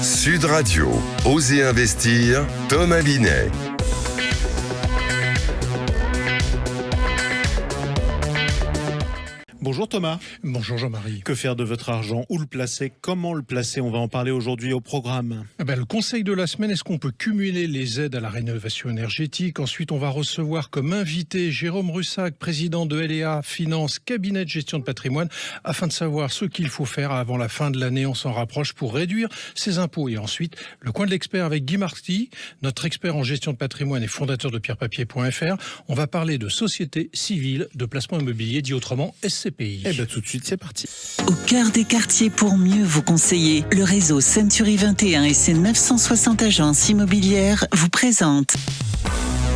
Sud Radio, Osez investir, Thomas Binet. Bonjour Thomas. Bonjour Jean-Marie. Que faire de votre argent? Où le placer? Comment le placer? On va en parler aujourd'hui au programme. Le conseil de la semaine, est-ce qu'on peut cumuler les aides à la rénovation énergétique? Ensuite, on va recevoir comme invité Jérôme Russac, président de LEA Finance, cabinet de gestion de patrimoine, afin de savoir ce qu'il faut faire avant la fin de l'année. On s'en rapproche pour réduire ses impôts. Et ensuite, le coin de l'expert avec Guy Marty, notre expert en gestion de patrimoine et fondateur de pierrepapier.fr. On va parler de société civile, de placement immobilier, dit autrement SCPI. Tout de suite, c'est parti. Au cœur des quartiers pour mieux vous conseiller, le réseau Century 21 et ses 960 agences immobilières vous présentent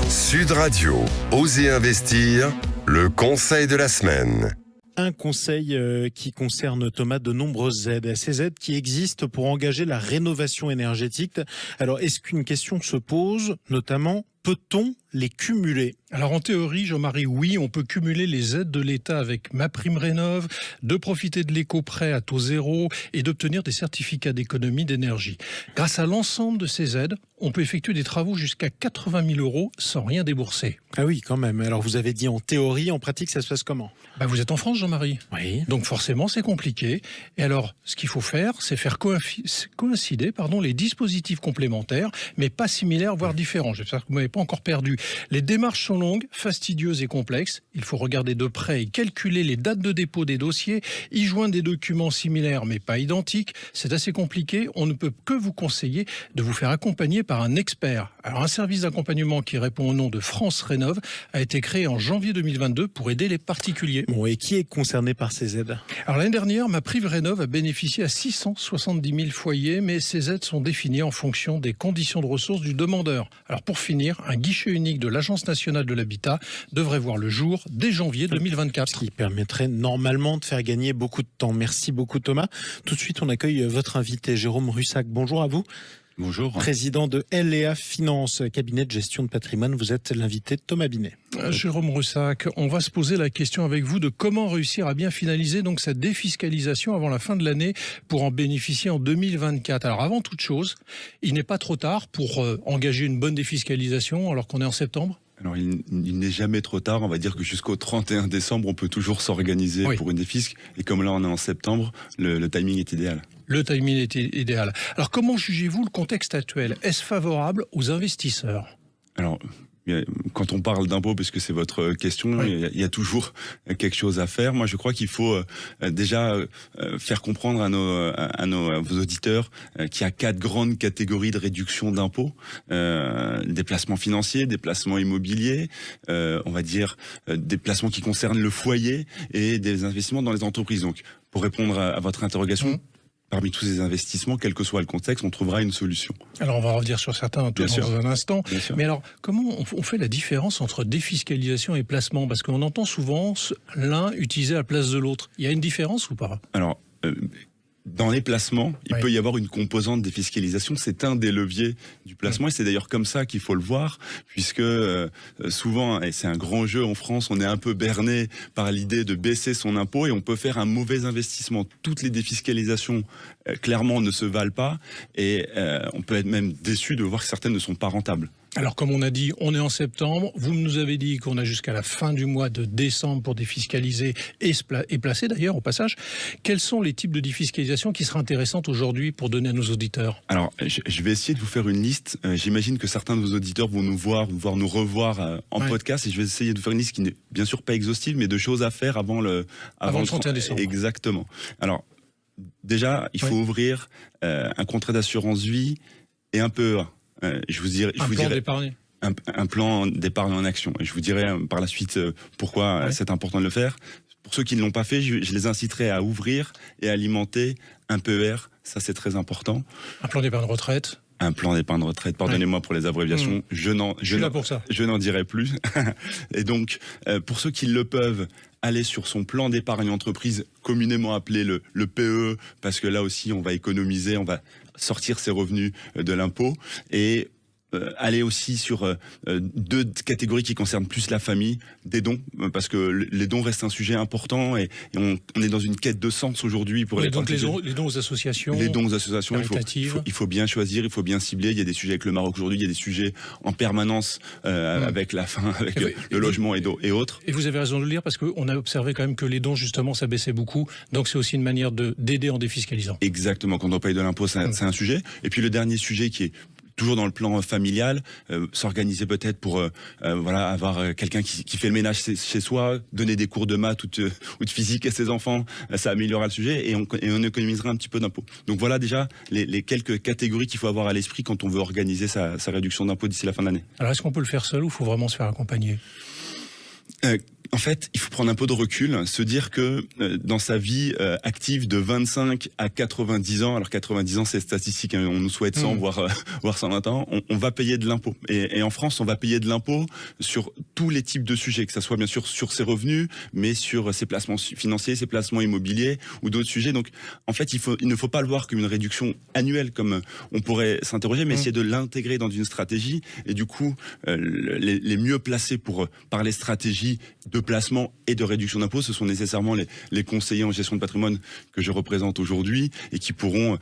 Sud Radio, Osez investir, le conseil de la semaine. Un conseil qui concerne, Thomas, de nombreuses aides. Ces aides qui existent pour engager la rénovation énergétique. Alors, est-ce qu'une question se pose, notamment, peut-on les cumuler? Alors en théorie, Jean-Marie, oui, on peut cumuler les aides de l'État avec MaPrimeRénov', de profiter de l'éco-prêt à taux zéro et d'obtenir des certificats d'économie d'énergie. Grâce à l'ensemble de ces aides, on peut effectuer des travaux jusqu'à 80 000 euros sans rien débourser. Ah oui, quand même. Alors vous avez dit en théorie, en pratique, ça se passe comment? Vous êtes en France, Jean-Marie. Oui. Donc forcément, c'est compliqué. Et alors, ce qu'il faut faire, c'est faire coïncider les dispositifs complémentaires, mais pas similaires, voire différents. J'espère que vous ne m'avez pas encore perdu. Les démarches sont longues, fastidieuses et complexes. Il faut regarder de près et calculer les dates de dépôt des dossiers, y joindre des documents similaires mais pas identiques. C'est assez compliqué. On ne peut que vous conseiller de vous faire accompagner par un expert. Alors, un service d'accompagnement qui répond au nom de France Rénov' a été créé en janvier 2022 pour aider les particuliers. Bon, et qui est concerné par ces aides? Alors l'année dernière, MaPrimeRénov' a bénéficié à 670 000 foyers, mais ces aides sont définies en fonction des conditions de ressources du demandeur. Alors pour finir, un guichet unique de l'Agence nationale de l'habitat devrait voir le jour dès janvier 2024. Ce qui permettrait normalement de faire gagner beaucoup de temps. Merci beaucoup Thomas. Tout de suite, on accueille votre invité Jérôme Russac. Bonjour à vous. Bonjour. Président de LEA Finance, cabinet de gestion de patrimoine. Vous êtes l'invité de Thomas Binet. Jérôme Russac, on va se poser la question avec vous de comment réussir à bien finaliser donc cette défiscalisation avant la fin de l'année pour en bénéficier en 2024. Alors avant toute chose, il n'est pas trop tard pour engager une bonne défiscalisation alors qu'on est en septembre? Alors, il n'est jamais trop tard. On va dire que jusqu'au 31 décembre, on peut toujours s'organiser pour une défisc. Et comme là, on est en septembre, le timing est idéal. Le timing est idéal. Alors, comment jugez-vous le contexte actuel? Est-ce favorable aux investisseurs? Alors, quand on parle d'impôts, parce que c'est votre question, il y a toujours quelque chose à faire. Moi, je crois qu'il faut déjà faire comprendre à vos auditeurs qu'il y a 4 grandes catégories de réduction d'impôts. Des placements financiers, des placements immobiliers, on va dire des placements qui concernent le foyer et des investissements dans les entreprises. Donc, pour répondre à votre interrogation, parmi tous ces investissements, quel que soit le contexte, on trouvera une solution. Alors, on va revenir sur certains dans un instant. Mais alors, comment on fait la différence entre défiscalisation et placement? Parce qu'on entend souvent l'un utilisé à la place de l'autre. Il y a une différence ou pas? Alors, dans les placements, il peut y avoir une composante défiscalisation. C'est un des leviers du placement et c'est d'ailleurs comme ça qu'il faut le voir, puisque souvent, et c'est un grand jeu en France, on est un peu berné par l'idée de baisser son impôt et on peut faire un mauvais investissement. Toutes les défiscalisations, clairement, ne se valent pas et on peut être même déçu de voir que certaines ne sont pas rentables. Alors, comme on a dit, on est en septembre. Vous nous avez dit qu'on a jusqu'à la fin du mois de décembre pour défiscaliser et placer, d'ailleurs, au passage. Quels sont les types de défiscalisation qui seraient intéressantes aujourd'hui pour donner à nos auditeurs? Alors, je vais essayer de vous faire une liste. J'imagine que certains de vos auditeurs vont nous revoir en podcast. Et je vais essayer de faire une liste qui n'est bien sûr pas exhaustive, mais de choses à faire avant le 31 décembre. Exactement. Alors, déjà, il faut ouvrir un contrat d'assurance vie et un PEA. Je vous dirais un plan d'épargne en action. Et je vous dirai par la suite pourquoi c'est important de le faire. Pour ceux qui ne l'ont pas fait, je les inciterai à ouvrir et à alimenter un PER. Ça, c'est très important. Un plan d'épargne retraite. Un plan d'épargne retraite. Pardonnez-moi pour les abréviations. Je suis là pour ça. Je n'en dirai plus. Et donc, pour ceux qui le peuvent, aller sur son plan d'épargne entreprise, communément appelé le PE, parce que là aussi, on va économiser, on va sortir ses revenus de l'impôt. Et aller aussi sur deux catégories qui concernent plus la famille, des dons, parce que les dons restent un sujet important et on est dans une quête de sens aujourd'hui pour les donc les dons aux associations. Les dons aux associations, caritatives. il faut bien choisir, il faut bien cibler. Il y a des sujets avec le Maroc aujourd'hui, il y a des sujets en permanence avec la faim, avec le logement et autres. Et vous avez raison de le dire parce qu'on a observé quand même que les dons justement ça baissait beaucoup, donc c'est aussi une manière d'aider en défiscalisant. Exactement, quand on paye de l'impôt, c'est un sujet. Et puis le dernier sujet qui est toujours dans le plan familial, s'organiser peut-être pour avoir quelqu'un qui fait le ménage chez soi, donner des cours de maths ou de physique à ses enfants, ça améliorera le sujet et on économisera un petit peu d'impôts. Donc voilà déjà les quelques catégories qu'il faut avoir à l'esprit quand on veut organiser sa réduction d'impôts d'ici la fin de l'année. Alors est-ce qu'on peut le faire seul ou il faut vraiment se faire accompagner ? En fait, il faut prendre un peu de recul, se dire que dans sa vie active de 25 à 90 ans, alors 90 ans c'est statistique, hein, on nous souhaite 100 voire 120 ans, on va payer de l'impôt. Et en France, on va payer de l'impôt sur tous les types de sujets, que ça soit bien sûr sur ses revenus, mais sur ses placements financiers, ses placements immobiliers ou d'autres sujets. Donc en fait, il ne faut pas le voir comme une réduction annuelle comme on pourrait s'interroger, mais essayer de l'intégrer dans une stratégie. Et du coup, les mieux placés pour parler stratégie de placement et de réduction d'impôts, ce sont nécessairement les conseillers en gestion de patrimoine que je représente aujourd'hui et qui pourront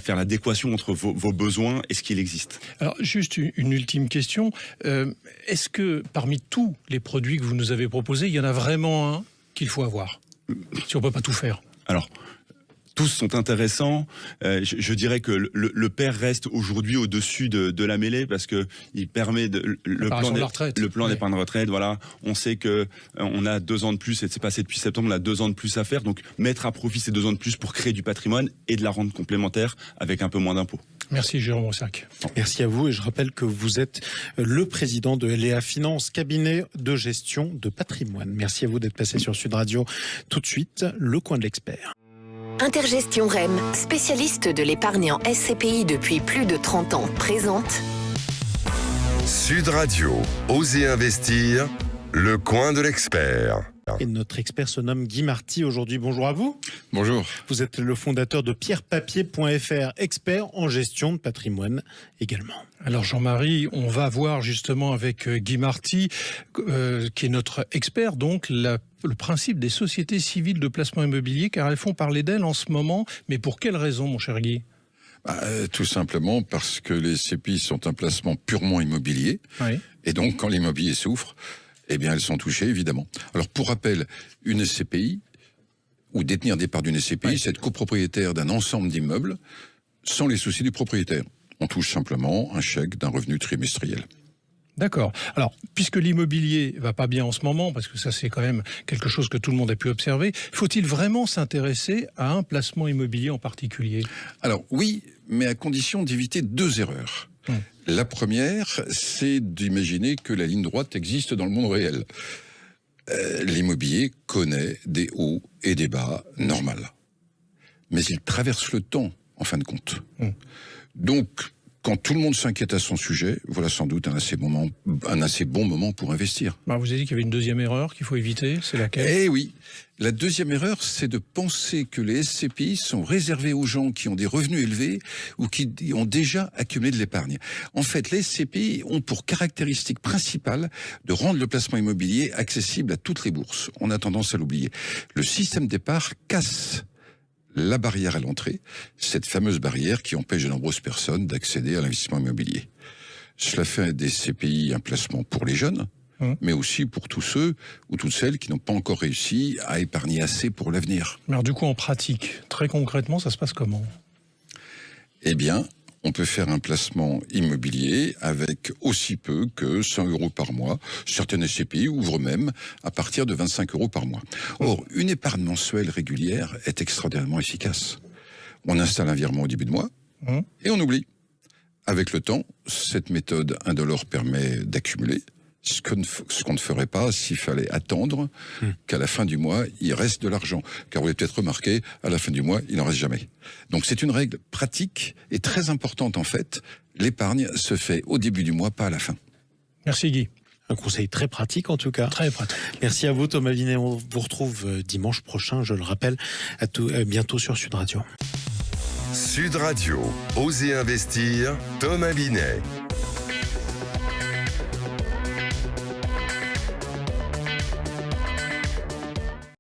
faire l'adéquation entre vos besoins et ce qu'il existe. Alors juste une ultime question, est-ce que parmi tous les produits que vous nous avez proposés, il y en a vraiment un qu'il faut avoir, si on ne peut pas tout faire? Alors, tous sont intéressants. Je dirais que le PER reste aujourd'hui au-dessus de la mêlée parce que il permet le plan d'épargne retraite. Voilà, on sait que on a 2 ans de plus et c'est passé depuis septembre. On a 2 ans de plus à faire. Donc mettre à profit ces 2 ans de plus pour créer du patrimoine et de la rente complémentaire avec un peu moins d'impôts. Merci Jérôme Rossac. Merci à vous et je rappelle que vous êtes le président de LEA Finance, cabinet de gestion de patrimoine. Merci à vous d'être passé sur Sud Radio. Tout de suite, le coin de l'expert. Intergestion REM, spécialiste de l'épargne en SCPI depuis plus de 30 ans, présente Sud Radio, Osez investir, le coin de l'expert. Et notre expert se nomme Guy Marty aujourd'hui. Bonjour à vous. Bonjour. Vous êtes le fondateur de pierrepapier.fr, expert en gestion de patrimoine également. Alors Jean-Marie, on va voir justement avec Guy Marty, qui est notre expert, donc le principe des sociétés civiles de placement immobilier, car elles font parler d'elles en ce moment. Mais pour quelle raison, mon cher Guy ? Tout simplement parce que les SCPI sont un placement purement immobilier. Oui. Et donc, quand l'immobilier souffre, eh bien, elles sont touchées, évidemment. Alors, pour rappel, une SCPI, ou détenir des parts d'une SCPI, c'est être copropriétaire d'un ensemble d'immeubles sans les soucis du propriétaire. On touche simplement un chèque d'un revenu trimestriel. D'accord. Alors, puisque l'immobilier va pas bien en ce moment, parce que ça c'est quand même quelque chose que tout le monde a pu observer, faut-il vraiment s'intéresser à un placement immobilier en particulier ? Alors oui, mais à condition d'éviter 2 erreurs. La première, c'est d'imaginer que la ligne droite existe dans le monde réel. L'immobilier connaît des hauts et des bas normales. Mais il traverse le temps, en fin de compte. Donc, quand tout le monde s'inquiète à son sujet, voilà sans doute un assez bon moment pour investir. Vous avez dit qu'il y avait une deuxième erreur qu'il faut éviter, c'est laquelle ? Eh oui, la deuxième erreur, c'est de penser que les SCPI sont réservés aux gens qui ont des revenus élevés ou qui ont déjà accumulé de l'épargne. En fait, les SCPI ont pour caractéristique principale de rendre le placement immobilier accessible à toutes les bourses. On a tendance à l'oublier. Le système d'épargne casse la barrière à l'entrée, cette fameuse barrière qui empêche de nombreuses personnes d'accéder à l'investissement immobilier. Cela fait des SCPI un placement pour les jeunes, mais aussi pour tous ceux ou toutes celles qui n'ont pas encore réussi à épargner assez pour l'avenir. Alors du coup, en pratique, très concrètement, ça se passe comment ? Eh bien, on peut faire un placement immobilier avec aussi peu que 100 € par mois. Certaines SCPI ouvrent même à partir de 25 € par mois. Or, une épargne mensuelle régulière est extraordinairement efficace. On installe un virement au début de mois et on oublie. Avec le temps, cette méthode indolore permet d'accumuler, ce qu'on ne ferait pas s'il fallait attendre qu'à la fin du mois, il reste de l'argent. Car vous l'avez peut-être remarqué, à la fin du mois, il n'en reste jamais. Donc c'est une règle pratique et très importante en fait. L'épargne se fait au début du mois, pas à la fin. Merci Guy. Un conseil très pratique en tout cas. Très pratique. Merci à vous Thomas Binet. On vous retrouve dimanche prochain, je le rappelle, bientôt sur Sud Radio. Sud Radio, Osez investir, Thomas Binet.